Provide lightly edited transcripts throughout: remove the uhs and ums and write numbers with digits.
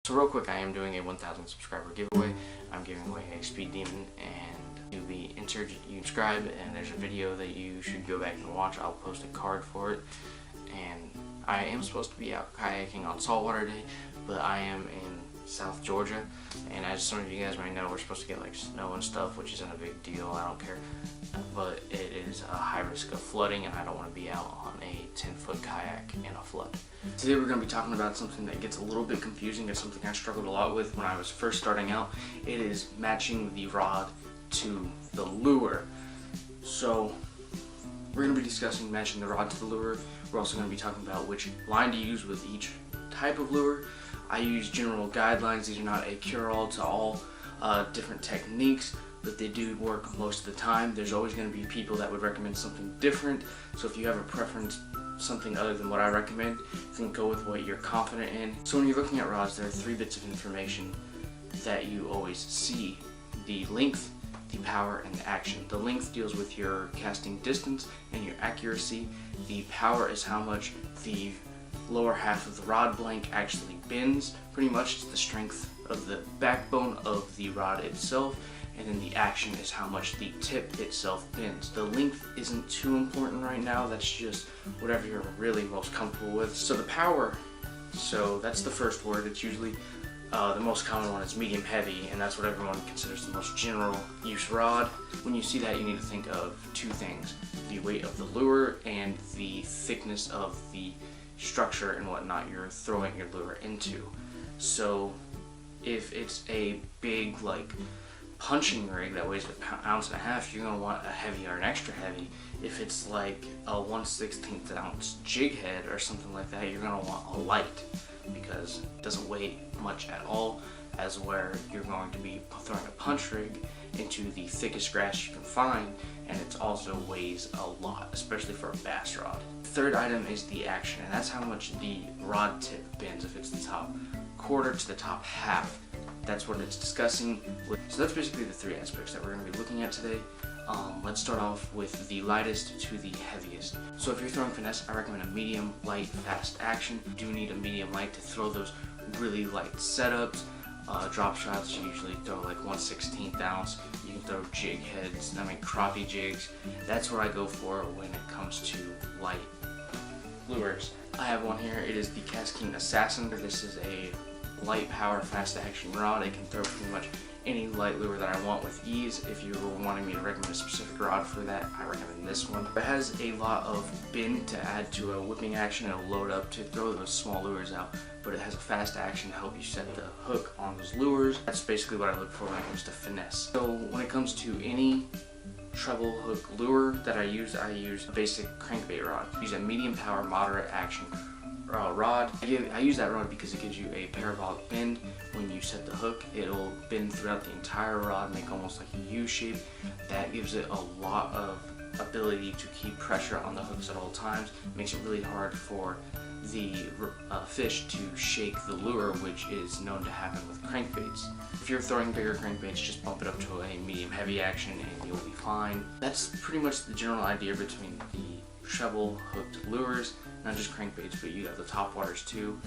So real quick, I am doing a 1,000 subscriber giveaway. I'm giving away a Speed Demon, and to be entered, you subscribe, and there's a video that you should go back and watch. I'll post a card for it. And I am supposed to be out kayaking on Saltwater Day, but I am in South Georgia, and as some of you guys may know, we're supposed to get like snow and stuff, which isn't a big deal. I don't care, but it is a high risk of flooding, and I don't want to be out on a 10-foot kayak in a flood. Today we're going to be talking about something that gets a little bit confusing. It's something I struggled a lot with when I was first starting out. It is matching the rod to the lure. So we're going to be discussing matching the rod to the lure. We're also going to be talking about which line to use with each type of lure. I use general guidelines. These are not a cure-all to all different techniques, but they do work most of the time. There's always going to be people that would recommend something different, so if you have a preference, something other than what I recommend, you can go with what you're confident in. So when you're looking at rods, there are 3 bits of information that you always see: the length, the power, and the action. The length deals with your casting distance and your accuracy. The power is how much the lower half of the rod blank actually bends. Pretty much it's the strength of the backbone of the rod itself, and then the action is how much the tip itself bends. The length isn't too important right now, that's just whatever you're really most comfortable with. So the power, so that's the first word. It's usually the most common one is medium heavy, and that's what everyone considers the most general use rod. When you see that, you need to think of 2 things: the weight of the lure and the thickness of the structure and whatnot you're throwing your lure into. So if it's a big like punching rig that weighs 1.5 ounces, you're going to want a heavy or an extra heavy. If it's like a 1/16 ounce jig head or something like that, you're going to want a light, because it doesn't weigh much at all, as where you're going to be throwing a punch rig into the thickest grass you can find, and it also weighs a lot, especially for a bass rod. The third item is the action, and that's how much the rod tip bends. If it's the top quarter to the top half, that's what it's discussing. So that's basically the 3 aspects that we're going to be looking at today. Let's start off with the lightest to the heaviest. So if you're throwing finesse, I recommend a medium, light, fast action. You do need a medium light to throw those really light setups. Drop shots, you usually throw like 1/16 ounce. You can throw jig heads, crappie jigs. That's what I go for when it comes to light lures. I have one here. It is the KastKing Assassin. This is a light power fast action rod. It can throw pretty much any light lure that I want with ease. If you were wanting me to recommend a specific rod for that, I recommend this one. It has a lot of bend to add to a whipping action. It'll load up to throw those small lures out, but it has a fast action to help you set the hook on those lures. That's basically what I look for when it comes to finesse. So when it comes to any treble hook lure that I use a basic crankbait rod. I use a medium power, moderate action rod. I use that rod because it gives you a parabolic bend. When you set the hook, it'll bend throughout the entire rod, make almost like a U shape. That gives it a lot of ability to keep pressure on the hooks at all times. It makes it really hard for the fish to shake the lure, which is known to happen with crankbaits. If you're throwing bigger crankbaits, just bump it up to a medium heavy action and you'll be fine. That's pretty much the general idea between the treble hooked lures. Not just crankbaits, but you have the top waters too.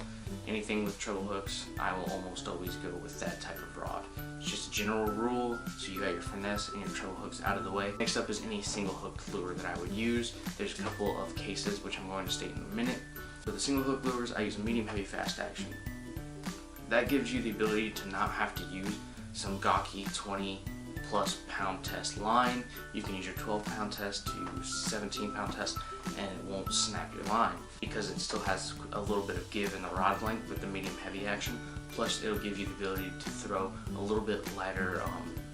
Anything with treble hooks, I will almost always go with that type of rod. It's just a general rule, so you got your finesse and your treble hooks out of the way. Next up is any single hooked lure that I would use. There's a couple of cases which I'm going to state in a minute. For the single hook lures, I use a medium heavy fast action. That gives you the ability to not have to use some gawky 20+ pound test line. You can use your 12-pound test to 17-pound test, and it won't snap your line because it still has a little bit of give in the rod length with the medium heavy action. Plus it'll give you the ability to throw a little bit lighter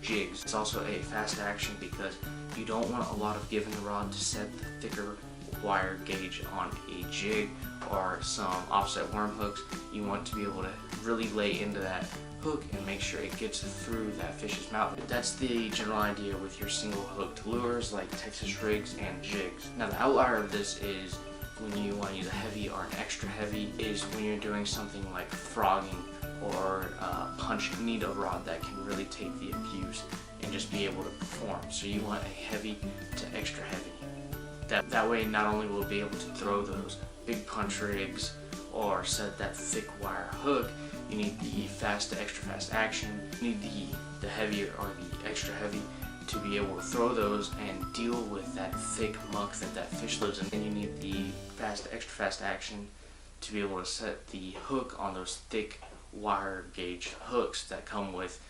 jigs. It's also a fast action because you don't want a lot of give in the rod to set the thicker wire gauge on a jig or some offset worm hooks. You want to be able to really lay into that hook and make sure it gets through that fish's mouth. That's the general idea with your single hooked lures like Texas rigs and jigs. Now the outlier of this is when you want to use a heavy or an extra heavy is when you're doing something like frogging or punch. You need a rod that can really take the abuse and just be able to perform. So you want a heavy to extra heavy. That way not only will it be able to throw those big punch rigs or set that thick wire hook, You need the fast to extra fast action. You need the heavier or the extra heavy to be able to throw those and deal with that thick muck that fish lives in. And you need the fast to extra fast action to be able to set the hook on those thick wire gauge hooks that come with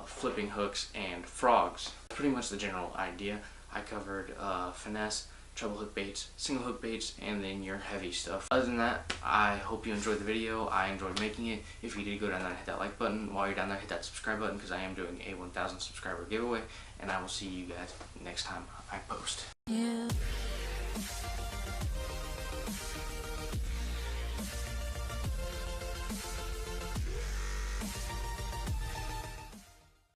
flipping hooks and frogs. Pretty much the general idea. I covered finesse, treble hook baits, single hook baits, and then your heavy stuff. Other than that, I hope you enjoyed the video. I enjoyed making it. If you did, go down there and hit that like button. While you're down there, hit that subscribe button because I am doing a 1,000 subscriber giveaway, and I will see you guys next time I post. Yeah.